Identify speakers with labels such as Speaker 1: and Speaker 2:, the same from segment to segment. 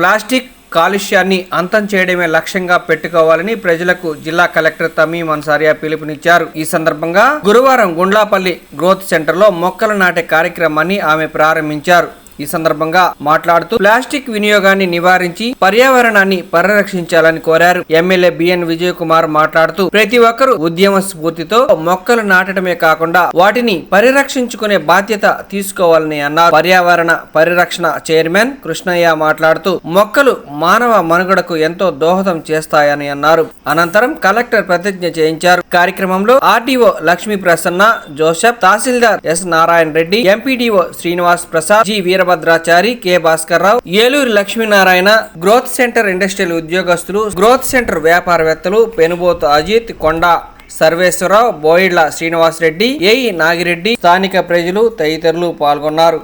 Speaker 1: Plastic కాలుష్యాన్ని అంతం చేయడమే లక్ష్యంగా పెట్టుకోవాలని ప్రజలకు జిల్లా కలెక్టర్ తమీం అన్సారియా పిలుపునిచ్చారు. ఈ సందర్భంగా గురువారం గుండ్లాపల్లి గ్రోత్ సెంటర్లో మొక్కలు నాటే కార్యక్రమాన్ని ఆమె ప్రారంభించారు. ఈ సందర్భంగా మాట్లాడుతూ ప్లాస్టిక్ వినియోగాన్ని నివారించి పర్యావరణాన్ని పరిరక్షించాలని కోరారు. ఎమ్మెల్యే బిఎన్ విజయ్ కుమార్ మాట్లాడుతూ ప్రతి ఒక్కరూ ఉద్యమ స్ఫూర్తితో మొక్కలు నాటడమే కాకుండా వాటిని పరిరక్షించుకునే బాధ్యత తీసుకోవాలని అన్నారు. పర్యావరణ పరిరక్షణ చైర్మన్ కృష్ణయ్య మాట్లాడుతూ మొక్కలు మానవ మనుగడకు ఎంతో దోహదం చేస్తాయని అన్నారు. అనంతరం కలెక్టర్ ప్రతిజ్ఞ చేయించారు. కార్యక్రమంలో RDO Lakshmi Prasanna, Joseph, tahsildar S Narayana Reddy, MPDO Srinivas Prasad, G Veerabhadrachari, K Bhaskar Rao, Eluru Lakshminarayana, growth centre industrial ఉద్యోగస్తులు, గ్రోత్ సెంటర్ వ్యాపారవేత్తలు, పెనుబోతు అజిత్, కొండా సర్వేశ్వరరావు, బోయిడ్ల శ్రీనివాస్ రెడ్డి, ఏఈ నాగిరెడ్డి, స్థానిక ప్రజలు తదితరులు పాల్గొన్నారు.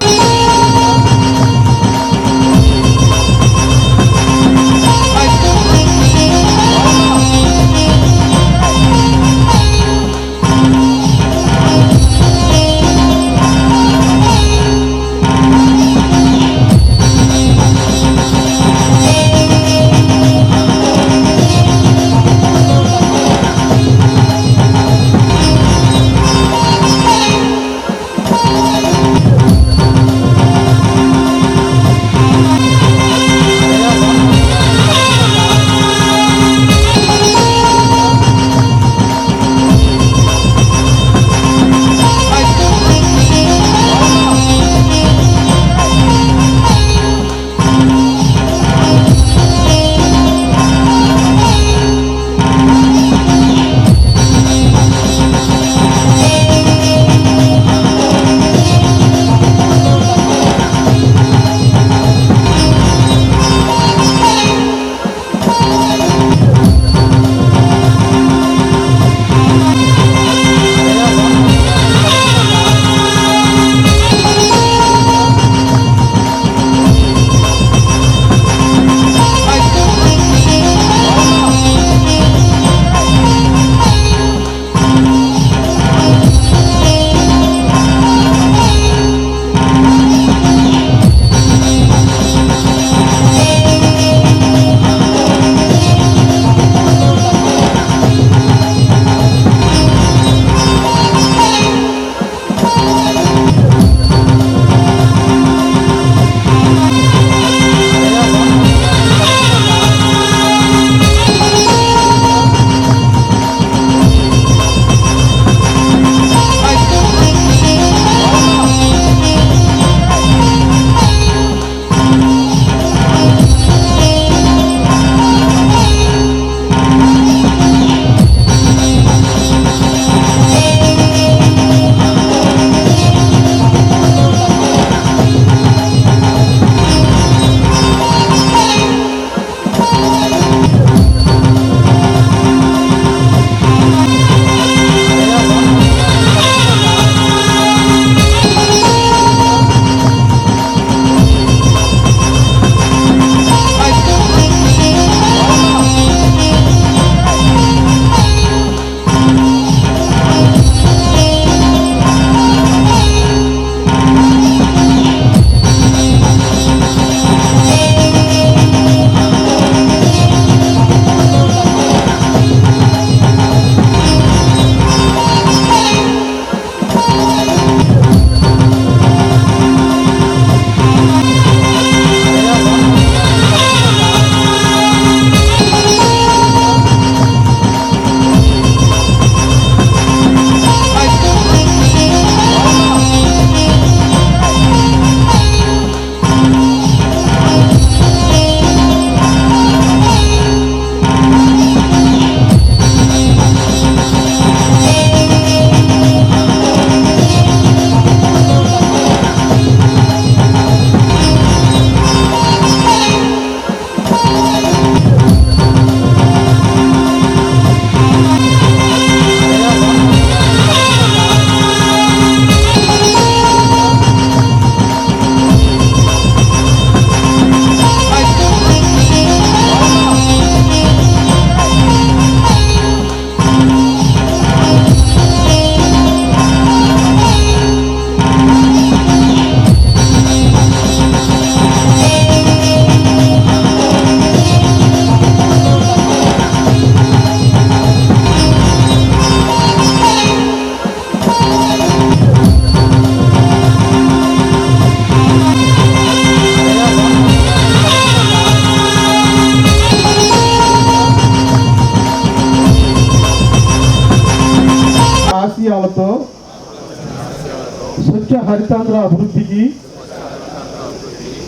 Speaker 2: సస్య హరితాంధ్ర అభివృద్ధికి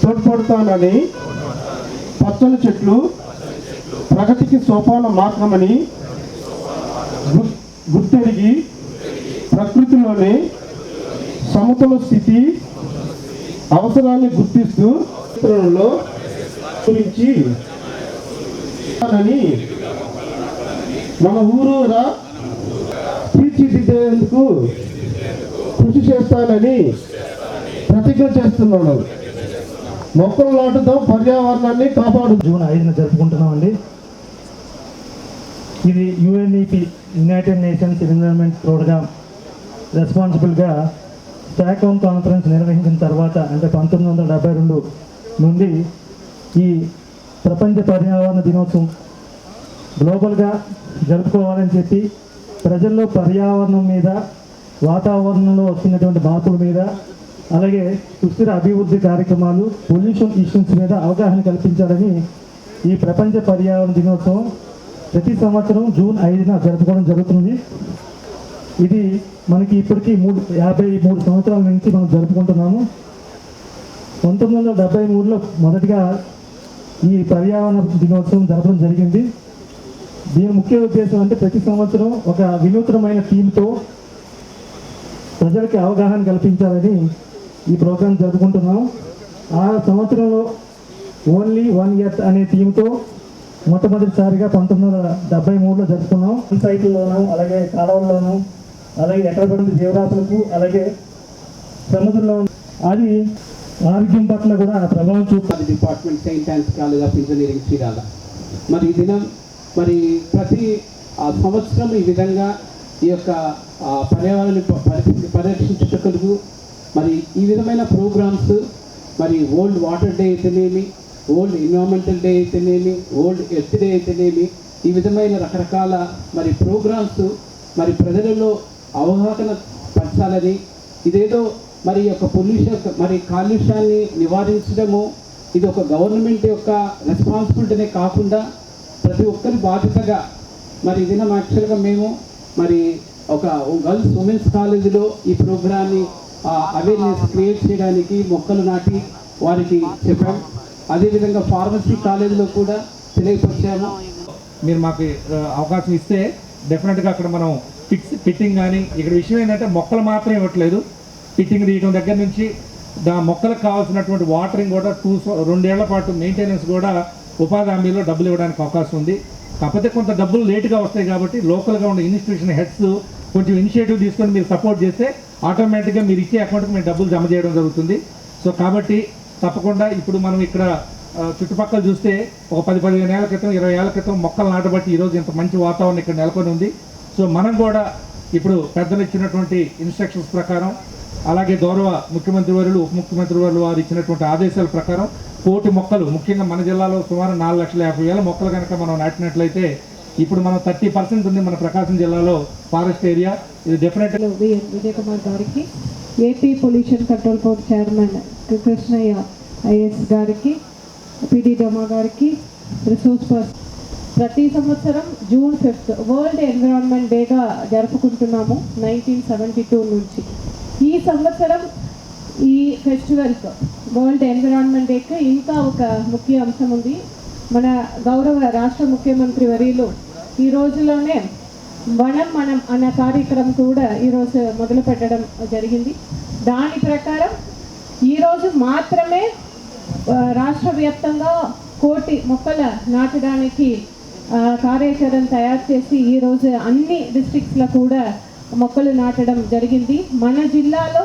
Speaker 2: తోడ్పడతానని, పచ్చని చెట్లు ప్రగతికి సోపాన మార్గమని గుర్తెరిగి ప్రకృతిలోని సమతుల స్థితి అవసరాన్ని గుర్తిస్తూ గురించి మన ఊరూరా తీర్చిదిద్దేందుకు కృషి చేస్తానని ప్రతిజ్ఞ చేస్తున్నాను. మొక్కలు నాటుదాం, పర్యావరణాన్ని కాపాడు.
Speaker 3: జూన్ 5న జరుపుకుంటున్నామండి. ఇది UNEP, United Nations Environment Programme రెస్పాన్సిబుల్గా స్టాక్హోమ్ కాన్ఫరెన్స్ నిర్వహించిన తర్వాత, అంటే 1972 నుండి ఈ ప్రపంచ పర్యావరణ దినోత్సవం గ్లోబల్గా జరుపుకోవాలని చెప్పి ప్రజల్లో పర్యావరణం మీద, వాతావరణంలో వస్తున్నటువంటి మార్పుల మీద, అలాగే సుస్థిర అభివృద్ధి కార్యక్రమాలు, పొల్యూషన్ ఇష్యూస్ మీద అవగాహన కల్పించాలని ఈ ప్రపంచ పర్యావరణ దినోత్సవం ప్రతి సంవత్సరం జూన్ 5న జరుపుకోవడం జరుగుతుంది. ఇది మనకి ఇప్పటికీ 53 సంవత్సరాల నుంచి మనం జరుపుకుంటున్నాము. 1973లో మొదటిగా ఈ పర్యావరణ దినోత్సవం జరపడం జరిగింది. దీని ముఖ్య ఉద్దేశం అంటే ప్రతి సంవత్సరం ఒక వినూత్నమైన థీమ్తో ప్రజలకి అవగాహన కల్పించాలని ఈ ప్రోగ్రాం జరుపుకుంటున్నాం. ఆ సంవత్సరంలో ఓన్లీ వన్ ఎర్త్ అనే థీమ్తో మొట్టమొదటిసారిగా 1973లో జరుపుకున్నాం. సైట్లలోనూ, అలాగే కాలువల్లోనూ, అలాగే ఎక్కడ పడిన జీవరాశులకు, అలాగే సముద్రంలో అది ఆరోగ్యం పట్ల కూడా ప్రభావం చూపుతుంది.
Speaker 4: Department saint Ann's college of engineering Chirala. మరి ఈ దినం మరి ప్రతి సంవత్సరం ఈ విధంగా ఈ యొక్క పర్యావరణ పరిరక్షించుటకు మరి ఈ విధమైన ప్రోగ్రామ్స్, మరి వరల్డ్ వాటర్ డే అయితేనేమి, వరల్డ్ ఎన్విరాన్మెంటల్ డే అయితేనేమి, వరల్డ్ ఎర్త్ డే అయితేనేమి, ఈ విధమైన రకరకాల మరి ప్రోగ్రామ్స్ మరి ప్రజలలో అవగాహన పరచాలని, ఇదేదో మరి యొక్క పొల్యూషన్, మరి కాలుష్యాన్ని నివారించడము ఇది ఒక గవర్నమెంట్ యొక్క రెస్పాన్సిబిలిటీనే కాకుండా ప్రతి ఒక్కరి బాధ్యతగా మరి ఇది యాక్చువల్గా మేము మరి ఒక గర్ల్స్ ఉమెన్స్ కాలేజీలో ఈ ప్రోగ్రాన్ని అవేర్నెస్ క్రియేట్ చేయడానికి మొక్కలు నాటి వారికి చెప్పాం. అదేవిధంగా ఫార్మసీ కాలేజీలో కూడా తెలియపరిచాము.
Speaker 5: మీరు మాకు అవకాశం ఇస్తే డెఫినెట్గా అక్కడ మనం ఫిట్టింగ్ కానీ, ఇక్కడ విషయం ఏంటంటే మొక్కలు మాత్రం ఇవ్వట్లేదు, ఫిట్టింగ్ తీయడం దగ్గర నుంచి మొక్కలకు కావాల్సినటువంటి వాటరింగ్ కూడా 2 ఏళ్ల పాటు మెయింటెనెన్స్ కూడా ఉపాధి హామీలో డబ్బులు ఇవ్వడానికి అవకాశం ఉంది. కాకపోతే కొంత డబ్బులు లేటుగా వస్తాయి కాబట్టి లోకల్గా ఉన్న ఇన్స్టిట్యూషన్ హెడ్స్ కొంచెం ఇనిషియేటివ్ తీసుకొని మీరు సపోర్ట్ చేస్తే ఆటోమేటిక్గా మీరు ఇచ్చే అకౌంట్కి మీరు డబ్బులు జమ చేయడం జరుగుతుంది. సో కాబట్టి తప్పకుండా ఇప్పుడు మనం ఇక్కడ చుట్టుపక్కల చూస్తే ఒక 10-15 ఏళ్ల క్రితం, 20 ఏళ్ల క్రితం మొక్కలు నాటబట్టి ఈరోజు ఇంత మంచి వాతావరణం ఇక్కడ నెలకొని ఉంది. సో మనం కూడా ఇప్పుడు పెద్దలు ఇచ్చినటువంటి ఇన్స్ట్రక్షన్స్ ప్రకారం, అలాగే గౌరవ ముఖ్యమంత్రి వర్యులు, ఉప ముఖ్యమంత్రి వర్యులు వారు ఇచ్చినటువంటి ఆదేశాల ప్రకారం 1,000 మొక్కలు, ముఖ్యంగా మన జిల్లాలో సుమారు 4,50,000 మొక్కలు కనుక మనం నాటినట్లయితే ఇప్పుడు మనం 30% ఉంది మన ప్రకాశం జిల్లాలో ఫారెస్ట్ ఏరియా. ఇది డెఫినెట్గా
Speaker 6: విజయ్ కుమార్ గారికి, AP pollution control board chairman Krishnaiah IS గారికి, పిడి డోమా గారికి, రిసోర్స్ పర్సన్. ప్రతి సంవత్సరం జూన్ 5th వరల్డ్ ఎన్విరాన్మెంట్ డేగా జరుపుకుంటున్నాము 1972 నుంచి. ఈ సంవత్సరం ఈ ఫెస్టివల్కి, వరల్డ్ ఎన్విరాన్మెంట్ డేకి ఇంకా ఒక ముఖ్య అంశం ఉంది. మన గౌరవ రాష్ట్ర ముఖ్యమంత్రి వర్యులు ఈ రోజులోనే మనం అన్న కార్యక్రమం కూడా ఈరోజు మొదలు పెట్టడం జరిగింది. దాని ప్రకారం ఈరోజు మాత్రమే రాష్ట్ర వ్యాప్తంగా 1,000 మొక్కల నాటడానికి కార్యాచరణ తయారు చేసి ఈరోజు అన్ని డిస్ట్రిక్ట్స్లో కూడా మొక్కలు నాటడం జరిగింది. మన జిల్లాలో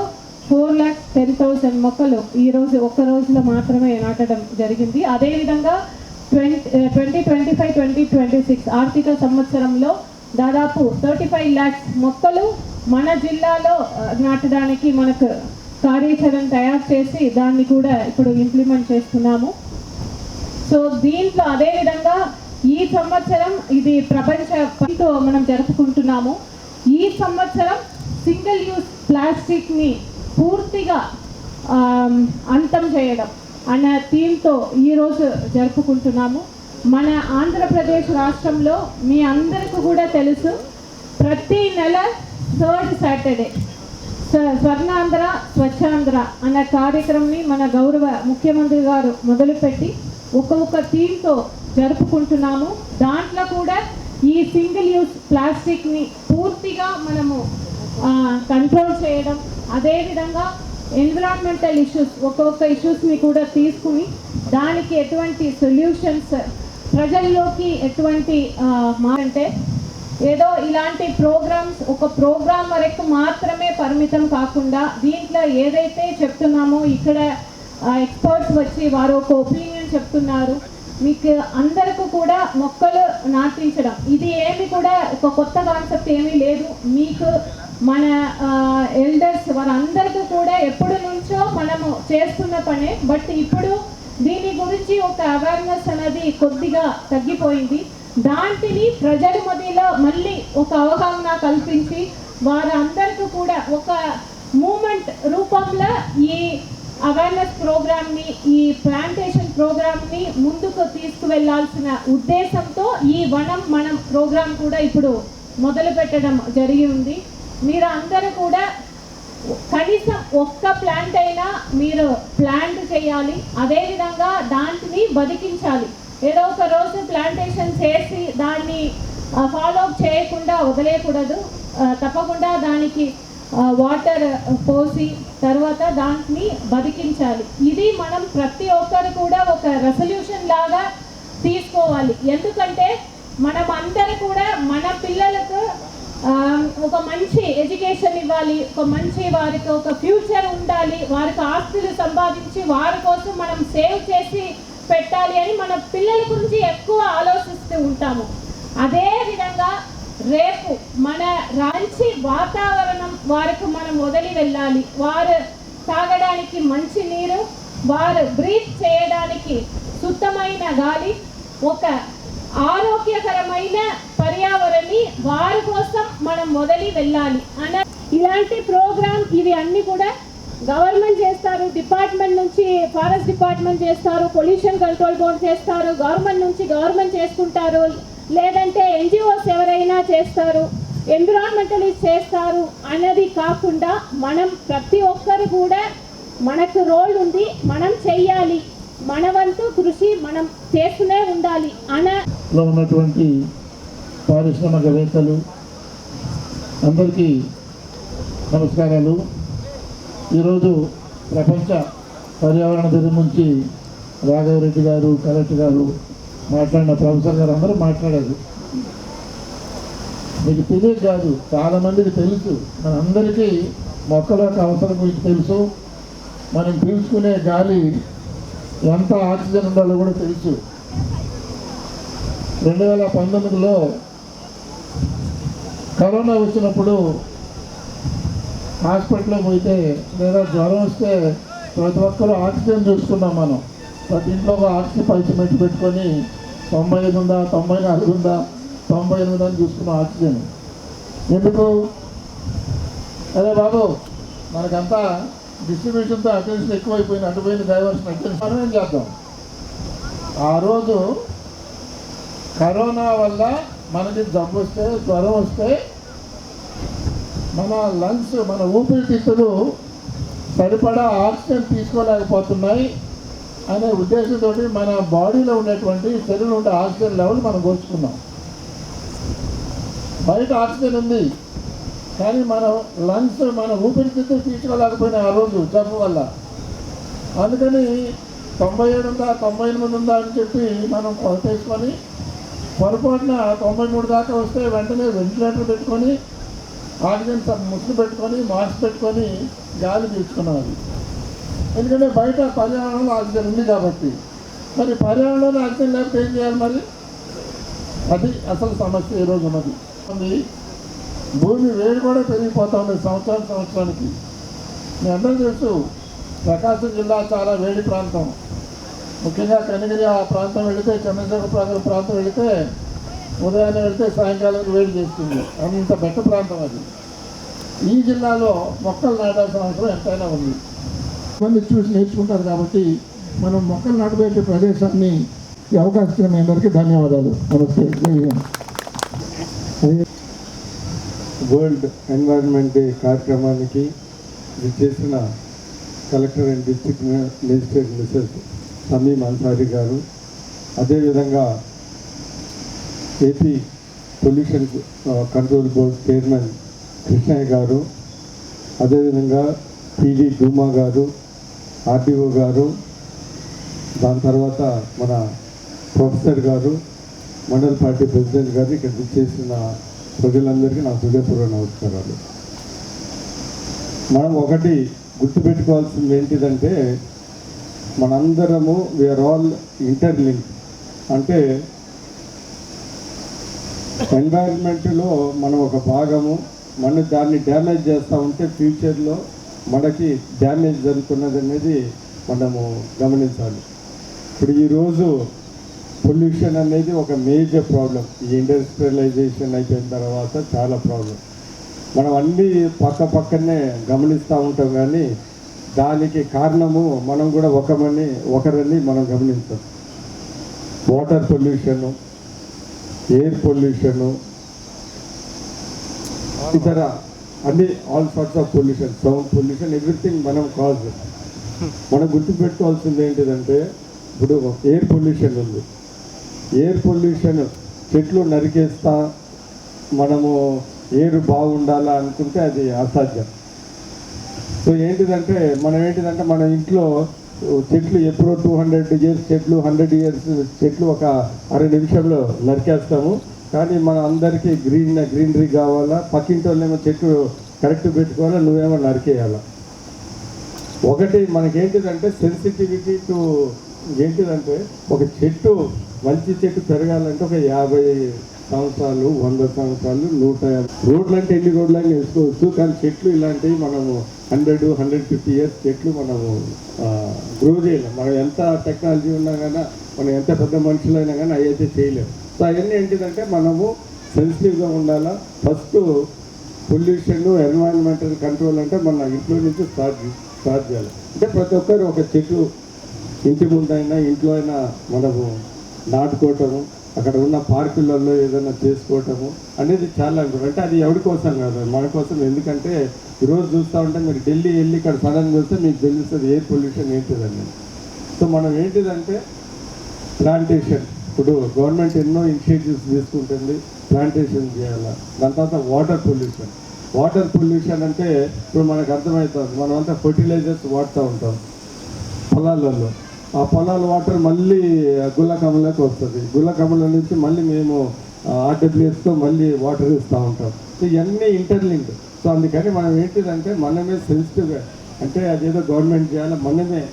Speaker 6: 4,10,000 మొక్కలు ఈరోజు ఒక్క రోజులో మాత్రమే నాటడం జరిగింది. అదేవిధంగా 2025-2026 ఆర్థిక సంవత్సరంలో దాదాపు 35 lakhs మొక్కలు మన జిల్లాలో నాటడానికి మనకు కార్యాచరణ తయారు చేసి దాన్ని కూడా ఇప్పుడు ఇంప్లిమెంట్ చేస్తున్నాము. సో దీంట్లో అదేవిధంగా ఈ సంవత్సరం ఇది ప్రపంచంతో మనం జరుపుకుంటున్నాము. ఈ సంవత్సరం సింగిల్ యూస్ ప్లాస్టిక్ని పూర్తిగా అంతం చేయడం అన్న థీమ్తో ఈరోజు జరుపుకుంటున్నాము. మన ఆంధ్రప్రదేశ్ రాష్ట్రంలో మీ అందరికీ కూడా తెలుసు, ప్రతి నెల 3rd Saturday స్వర్ణాంధ్ర స్వచ్ఛాంధ్ర అన్న కార్యక్రమాన్ని మన గౌరవ ముఖ్యమంత్రి గారు మొదలుపెట్టి ఒక్కొక్క థీమ్తో జరుపుకుంటున్నాము. దాంట్లో కూడా ఈ సింగిల్ యూజ్ ప్లాస్టిక్ని పూర్తిగా మనము కంట్రోల్ చేయడం, అదేవిధంగా ఎన్విరాన్మెంటల్ ఇష్యూస్ ఒక్కొక్క ఇష్యూస్ని కూడా తీసుకుని దానికి ఎటువంటి సొల్యూషన్స్ ప్రజల్లోకి ఎటువంటి అంటే ఏదో ఇలాంటి ప్రోగ్రామ్స్ ఒక ప్రోగ్రామ్ వరకు మాత్రమే పరిమితం కాకుండా దీంట్లో ఏదైతే చెప్తున్నామో ఇక్కడ ఎక్స్పర్ట్స్ వచ్చి వారు ఒక ఒపీనియన్ చెప్తున్నారు. మీకు అందరికీ కూడా మొక్కలు నాటించడం ఇది ఏమి కూడా ఒక కొత్త కాన్సెప్ట్ ఏమీ లేదు. మీకు మన ఎల్డర్స్ వారందరికీ కూడా ఎప్పటి నుంచో మనము చేస్తున్న పనే. బట్ ఇప్పుడు దీని గురించి ఒక అవేర్నెస్ అనేది కొద్దిగా తగ్గిపోయింది. దాంటిని ప్రజల మధ్యలో మళ్ళీ ఒక అవగాహన కల్పించి వారందరికీ కూడా ఒక మూమెంట్ రూపంలో ఈ అవేర్నెస్ ప్రోగ్రామ్ని ఈ ప్లాంటేషన్ ప్రోగ్రామ్ని ముందుకు తీసుకువెళ్లాల్సిన ఉద్దేశంతో ఈ వనం మనం ప్రోగ్రామ్ కూడా ఇప్పుడు మొదలు పెట్టడం జరిగి ఉంది. మీరు అందరూ కూడా కనీసం ఒక్క ప్లాంట్ అయినా మీరు ప్లాంట్ చేయాలి, అదేవిధంగా దాంట్ని బతికించాలి. ఏదో ఒక రోజు ప్లాంటేషన్ చేసి దాన్ని ఫాలో అప్ చేయకుండా వదిలేయకూడదు. తప్పకుండా దానికి వాటర్ పోసి తర్వాత దాన్ని బతికించాలి. ఇది మనం ప్రతి ఒక్కరు కూడా ఒక రెసల్యూషన్ లాగా తీసుకోవాలి. ఎందుకంటే మనం అందరూ కూడా మన పిల్లలకు ఒక మంచి ఎడ్యుకేషన్ ఇవ్వాలి, ఒక మంచి వారికి ఒక ఫ్యూచర్ ఉండాలి, వారికి ఆస్తులు సంపాదించి వారి కోసం మనం సేవ్ చేసి పెట్టాలి అని మన పిల్లల గురించి ఎక్కువ ఆలోచిస్తూ ఉంటాము. అదేవిధంగా రేపు మన మంచి వాతావరణం వారికి మనం వదిలి వెళ్ళాలి. వారు తాగడానికి మంచి నీరు, వారు బ్రీత్ చేయడానికి శుద్ధమైన గాలి, ఒక ఆరోగ్యకరమైన పర్యావరణాన్ని వారి కోసం మనం వదిలి వెళ్ళాలి అన్న ఇలాంటి ప్రోగ్రామ్ ఇవి అన్నీ కూడా గవర్నమెంట్ చేస్తారు. డిపార్ట్మెంట్ నుంచి ఫారెస్ట్ డిపార్ట్మెంట్ చేస్తారు, పొల్యూషన్ కంట్రోల్ బోర్డ్ చేస్తారు, గవర్నమెంట్ నుంచి గవర్నమెంట్ చేసుకుంటారు, లేదంటే ఎన్జిఓస్ ఎవరైనా చేస్తారు, ఎన్విరాన్మెంటలిస్ట్ చేస్తారు అన్నది కాకుండా మనం ప్రతి ఒక్కరు కూడా మనకు రోల్ ఉంది, మనం చెయ్యాలి, మన వంతు కృషి మనం చేస్తూనే ఉండాలి
Speaker 3: లో ఉన్నటువంటి పారిశ్రామికవేత్తలు అందరికీ నమస్కారాలు. ఈరోజు ప్రపంచ పర్యావరణ దినం నుంచి రాఘవరెడ్డి గారు, కలెక్టర్ గారు మాట్లాడిన ప్రొఫెసర్ గారు అందరూ మాట్లాడారు. మీకు తెలియదు కాదు, చాలామందికి తెలుసు. మనందరికీ మొక్కల యొక్క అవసరం గురించి తెలుసు. మనం పీల్చుకునే గాలి ఎంత ఆక్సిజన్ ఉండాలో కూడా తెలుసు. 2019లో కరోనా వచ్చినప్పుడు హాస్పిటల్లో పోతే లేదా జ్వరం వస్తే ప్రతి ఒక్కరు ఆక్సిజన్ చూసుకున్నాం. మనం ప్రతి ఇంట్లో ఒక ఆక్సిజన్ పైసమెట్ పెట్టుకొని 95 ఉందా, 94 ఉందా, 98 అని చూసుకున్నాం ఆక్సిజన్. ఎందుకు? అదే బాబు మనకంతా డిస్ట్రిబ్యూషన్తో అటెన్షన్ ఎక్కువైపోయింది, అటుపోయిన డైవర్షన్ అటెన్షన్ మనం ఏం చేద్దాం. ఆ రోజు కరోనా వల్ల మనకి జబ్బు వస్తే, జ్వరం వస్తే మన లంగ్స్, మన ఊపిరితిత్తులు సరిపడా ఆక్సిజన్ తీసుకోలేకపోతున్నాయి అనే ఉద్దేశంతో మన బాడీలో ఉండేటువంటి శరీరంలో ఉండే ఆక్సిజన్ లెవెల్ మనం కోల్చుకున్నాం. బయట ఆక్సిజన్ ఉంది కానీ మన లంగ్స్, మన ఊపిరితిత్తులు తీసుకోలేకపోయినాయి ఆ రోజు జబ్బు వల్ల. అందుకని 97 ఉందా, 98 ఉందా అని చెప్పి మనం కొలతేసుకొని పొరపాటున 93 దాకా వస్తే వెంటనే వెంటిలేటర్ పెట్టుకొని ఆక్సిజన్ ముసుగు పెట్టుకొని మాస్క్ పెట్టుకొని గాలి పీల్చుకున్నారు. ఎందుకంటే బయట పర్యావరణంలో ఆక్సిజన్ ఉంది కాబట్టి. మరి పర్యావరణంలో ఆక్సిజన్ లేకపోతే ఏం చేయాలి? మరి అది అసలు సమస్య ఈరోజు ఉన్నది. భూమి వేడి కూడా పెరిగిపోతూ ఉంది సంవత్సరానికి. మీ అందరూ తెలుసు, ప్రకాశం జిల్లా చాలా వేడి ప్రాంతం. ముఖ్యంగా కనిగిరి ఆ ప్రాంతం వెళితే, చంద్రశేఖర ప్రాంతం వెళితే ఉదయాన్నే వెళితే సాయంకాలానికి వేడి చేస్తుంది. అంత బెట్ట ప్రాంతం అది. ఈ జిల్లాలో మొక్కలు నాటాల్సిన అవసరం ఎంతైనా ఉంది. మంది చూసి నేర్చుకుంటారు కాబట్టి మనం మొక్కలు నాటబెట్టే ప్రదేశాన్ని ఈ అవకాశం ఇచ్చిన మీ అందరికీ ధన్యవాదాలు. నమస్తే.
Speaker 7: వరల్డ్ ఎన్వైరన్మెంట్ డే కార్యక్రమానికి ఇది చేసిన collector and district magistrate Mrs Tameem Ansari గారు, అదేవిధంగా AP pollution control board chairman Krishnaiah గారు, అదేవిధంగా పీడీ డూమా గారు, ఆర్డీఓ గారు, దాని తర్వాత మన ప్రొఫెసర్ గారు, మండల పార్టీ ప్రెసిడెంట్ గారు, ఇక్కడ చేసిన ప్రజలందరికీ నా హృదయపూర్వక నమస్కారాలు. మనం ఒకటి గుర్తుపెట్టుకోవాల్సింది ఏంటిదంటే మనందరము వీఆర్ ఆల్ ఇంటర్లింక్. అంటే ఎన్వైరన్మెంట్లో మనం ఒక భాగము, మనం దాన్ని డ్యామేజ్ చేస్తూ ఉంటే ఫ్యూచర్లో మనకి డ్యామేజ్ జరుగుతున్నది అనేది మనము గమనించాలి. ఇప్పుడు ఈరోజు పొల్యూషన్ అనేది ఒక మేజర్ ప్రాబ్లం. ఈ ఇండస్ట్రియలైజేషన్ అయిపోయిన తర్వాత చాలా ప్రాబ్లం. మనం అన్నీ పక్కనే గమనిస్తూ ఉంటాం, కానీ దానికి కారణము మనం కూడా ఒకరని మనం గమనించాం. వాటర్ పొల్యూషను, ఎయిర్ పొల్యూషను, ఇతర అన్ని all sorts of pollution, sound pollution, everything మనం కాజ్. మనం గుర్తుపెట్టుకోవాల్సింది ఏంటిదంటే ఇప్పుడు ఎయిర్ పొల్యూషన్ ఉంది. ఎయిర్ పొల్యూషన్ చెట్లు నరికేస్తా మనము ఎయిర్ బాగుండాలా అనుకుంటే అది అసాధ్యం. సో ఏంటిదంటే మన ఇంట్లో చెట్లు ఎప్పుడో 200 years చెట్లు, 100 years చెట్లు ఒక 6 నిమిషంలో నరికేస్తాము. కానీ మన అందరికీ గ్రీనరీ కావాలా, పక్కింటి వాళ్ళేమో చెట్లు కరెక్ట్ పెట్టుకోవాలా, నువ్వేమో నరికేయాలా. ఒకటి మనకేంటిదంటే సెన్సిటివిటీ టు ఏంటిదంటే ఒక చెట్టు, మంచి చెట్టు పెరగాలంటే ఒక 50 సంవత్సరాలు, 100 సంవత్సరాలు, 150. రోడ్లు అంటే ఎన్ని రోడ్లైనా వేసుకోవచ్చు, కానీ చెట్లు ఇలాంటివి మనము 100-150 years చెట్లు మనము గ్రో చేయలేము. మనం ఎంత టెక్నాలజీ ఉన్నా కానీ, మనం ఎంత పెద్ద మనుషులైనా కానీ అవి అయితే చేయలేము. సో అవన్నీ ఏంటిదంటే మనము సెన్సిటివ్గా ఉండాలా. ఫస్ట్ పొల్యూషన్, ఎన్వైరన్మెంటల్ కంట్రోల్ అంటే మన ఇంట్లో నుంచి స్టార్ట్ చేయాలి. అంటే ప్రతి ఒక్కరు ఒక చెట్లు ఇంటి ముందైనా ఇంట్లో అయినా మనము నాటుకోవటము, అక్కడ ఉన్న పార్కులలో ఏదైనా చేసుకోవటము అనేది చాలా ఇంపార్టెంట్. అంటే అది ఎవరి కోసం కాదు, మన కోసం. ఎందుకంటే ఈరోజు చూస్తూ ఉంటే మీరు ఢిల్లీ వెళ్ళి ఇక్కడ సడన్గా చూస్తే మీకు తెలుస్తుంది ఎయిర్ పొల్యూషన్ ఏంటిదని. సో మనం ఏంటిదంటే ప్లాంటేషన్, ఇప్పుడు గవర్నమెంట్ ఎన్నో ఇనిషియేటివ్స్ తీసుకుంటుంది, ప్లాంటేషన్ చేయాలి. దాని తర్వాత వాటర్ పొల్యూషన్ అంటే ఇప్పుడు మనకు అర్థమవుతుంది, మనమంతా ఫర్టిలైజర్స్ వాడుతూ ఉంటాం పొలాలలో. ఆ పొలాల వాటర్ మళ్ళీ గుల్లకమ్మలోకి వస్తుంది, గుల్లకమ్మల నుంచి మళ్ళీ మేము ఆర్డబ్ల్యూఎస్తో మళ్ళీ వాటర్ ఇస్తూ ఉంటాం. సో ఇవన్నీ ఇంటర్లింక్డ్. సో అందుకని మనం ఏంటిదంటే మనమే సెన్సిటివ్గా, అంటే అదేదో గవర్నమెంట్ చేయాలి, మనమే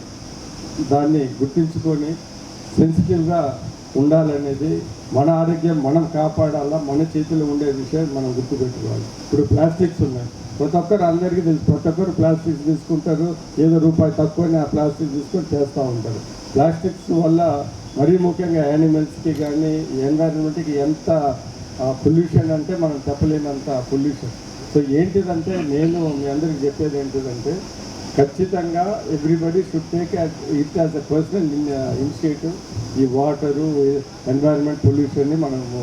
Speaker 7: దాన్ని గుర్తించుకొని సెన్సిటివ్గా ఉండాలనేది, మన ఆరోగ్యం మనం కాపాడాలా, మన చేతిలో ఉండే విషయం మనం గుర్తుపెట్టుకోవాలి. ఇప్పుడు ప్లాస్టిక్స్ ఉన్నాయి, ప్రతి ఒక్కరు అందరికీ తెలుసు, ప్రతి ఒక్కరు ప్లాస్టిక్స్ తీసుకుంటారు, ఏదో రూపాయి తక్కువనే ఆ ప్లాస్టిక్ తీసుకొని చేస్తూ ఉంటారు. ప్లాస్టిక్స్ వల్ల మరీ ముఖ్యంగా యానిమల్స్కి కానీ ఎన్వైరన్మెంట్కి ఎంత పొల్యూషన్ అంటే మనం చెప్పలేనంత పొల్యూషన్. సో ఏంటిదంటే నేను మీ అందరికి చెప్పేది ఏంటిదంటే ఖచ్చితంగా everybody should take it as a personal initiative. ఈ వాటరు, ఎన్వైరన్మెంట్ పొల్యూషన్ని మనము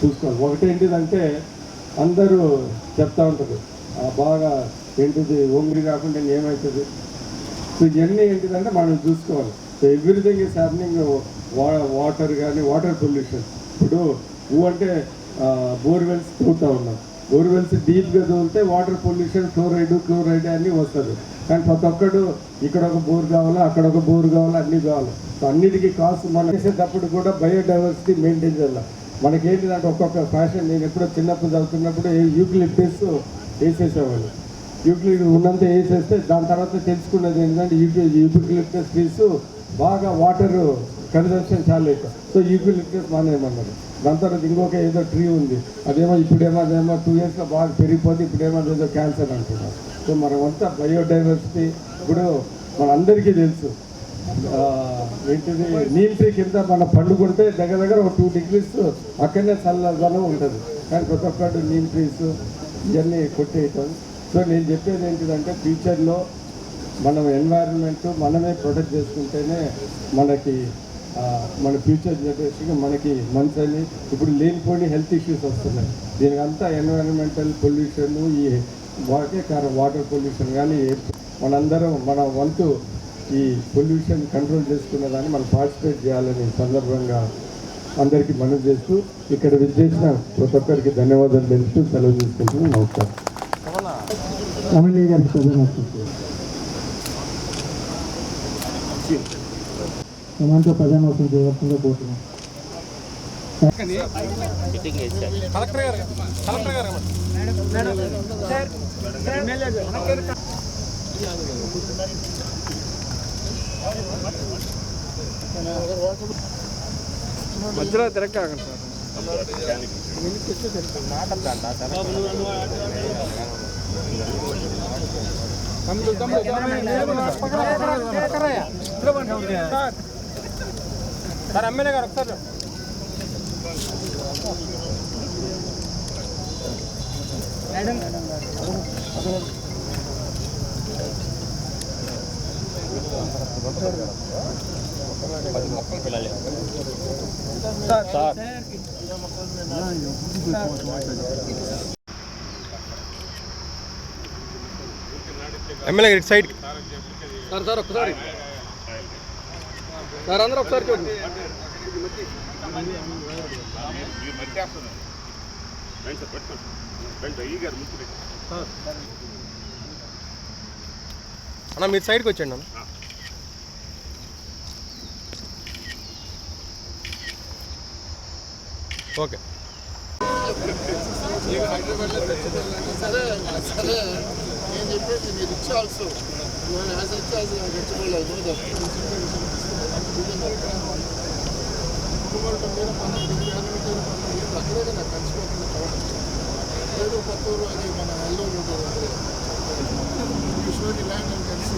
Speaker 7: చూసుకోవాలి. ఒకటి ఏంటిదంటే అందరూ చెప్తా ఉంటారు బాగా ఏంటిది ఓంగిరి కాకుండా ఏమవుతుంది. సో ఇవన్నీ ఏంటిదంటే మనం చూసుకోవాలి. So everything is happening. Water కానీ వాటర్ పొల్యూషన్, ఇప్పుడు అంటే బోర్వెల్స్ తోడుతూ ఉన్నాం, బోర్వెల్స్ డీప్గా తోలితే వాటర్ పొల్యూషన్, క్లోరైడ్ అన్నీ వస్తుంది. కానీ ప్రతి ఒక్కడు ఇక్కడ ఒక బోర్ కావాలా, అక్కడ ఒక బోర్ కావాలా, అన్నీ కావాలి. సో అన్నిటికీ కాస్ట్ మనం చేసేటప్పుడు కూడా బయోడైవర్సిటీ మెయింటైన్ చేయాలి. మనకేంటిదంటే ఒక్కొక్క ఫ్యాషన్, నేను ఎప్పుడో చిన్నప్పుడు చదువుతున్నప్పుడు యూక్లిప్టస్ వేసేసేవాళ్ళు. యూక్లిడ్ ఉన్నంత వేసేస్తే దాని తర్వాత తెలుసుకున్నది ఏంటంటే యూక్లిప్టస్ ట్రీస్ బాగా వాటర్ కన్జంప్షన్ చాలా ఎక్కువ. సో యూక్లిప్టస్ మానేయమన్నారు. దాని తర్వాత ఇంకొక ఏదో ట్రీ ఉంది, అదేమో అదేమో 2 yearsలో బాగా పెరిగిపోతే ఇప్పుడేమో ఏదో క్యాన్సర్ అంటున్నారు. సో మనమంతా బయోడైవర్సిటీ, ఇప్పుడు మనందరికీ తెలుసు ఏంటిది నీమ్ ట్రీ కింద మన పండుకుంటే దగ్గర ఒక 2 degrees అక్కడనే చల్లదనం ఉంటుంది. కానీ ప్రతి ఒక్కటి నీమ్ ట్రీస్ ఇవన్నీ కొట్టేయటం. సో నేను చెప్పేది ఏంటిదంటే ఫ్యూచర్లో మనం ఎన్వైరన్మెంట్ మనమే ప్రొటెక్ట్ చేసుకుంటేనే మనకి మన ఫ్యూచర్ జనరేషన్కి మనకి మంచి. ఇప్పుడు లేనిపోని హెల్త్ ఇష్యూస్ వస్తున్నాయి. దీనికంతా ఎన్వైరన్మెంటల్ పొల్యూషన్, ఈ వాకే కారణం వాటర్ పొల్యూషన్ కానీ మనందరం మన వంతు ఈ పొల్యూషన్ కంట్రోల్ చేసుకున్నదాన్ని మనం పార్టిసిపేట్ చేయాలని సందర్భంగా అందరికీ మనవి చేస్తూ ఇక్కడ విచ్చేసిన ప్రతి ఒక్కరికి ధన్యవాదాలు తెలుస్తూ సెలవు తీసుకుంటున్నాను. నమస్కారం.
Speaker 3: ఎమ్మెల్యే గారికి ప్రధానోత్సవం చేయవలసిందిగా కోరుతున్నాం.
Speaker 8: మధ్యలో తిరగకండి సార్ ఎమ్మెల్యే గారు ఒకసారి ఎమ్మెల్యే గారి సైడ్ సార్ సార్ ఒకసారి సార్ అందరూ ఒకసారి చూడండి. అన్న మీరు సైడ్కి వచ్చండి అన్న. ఓకే
Speaker 9: సరే సరే నేను చెప్పేది మీరు ఇచ్చి ఆల్సో యాజ్ ఇచ్చి గచ్చిపోలేదు అక్కడే కదా కలిసిపోతుంది లేదు కొత్తూరు అది మన నెల్లూరు ఉంటుంది ఈశ్వరి ల్యాండ్ అని కలిసి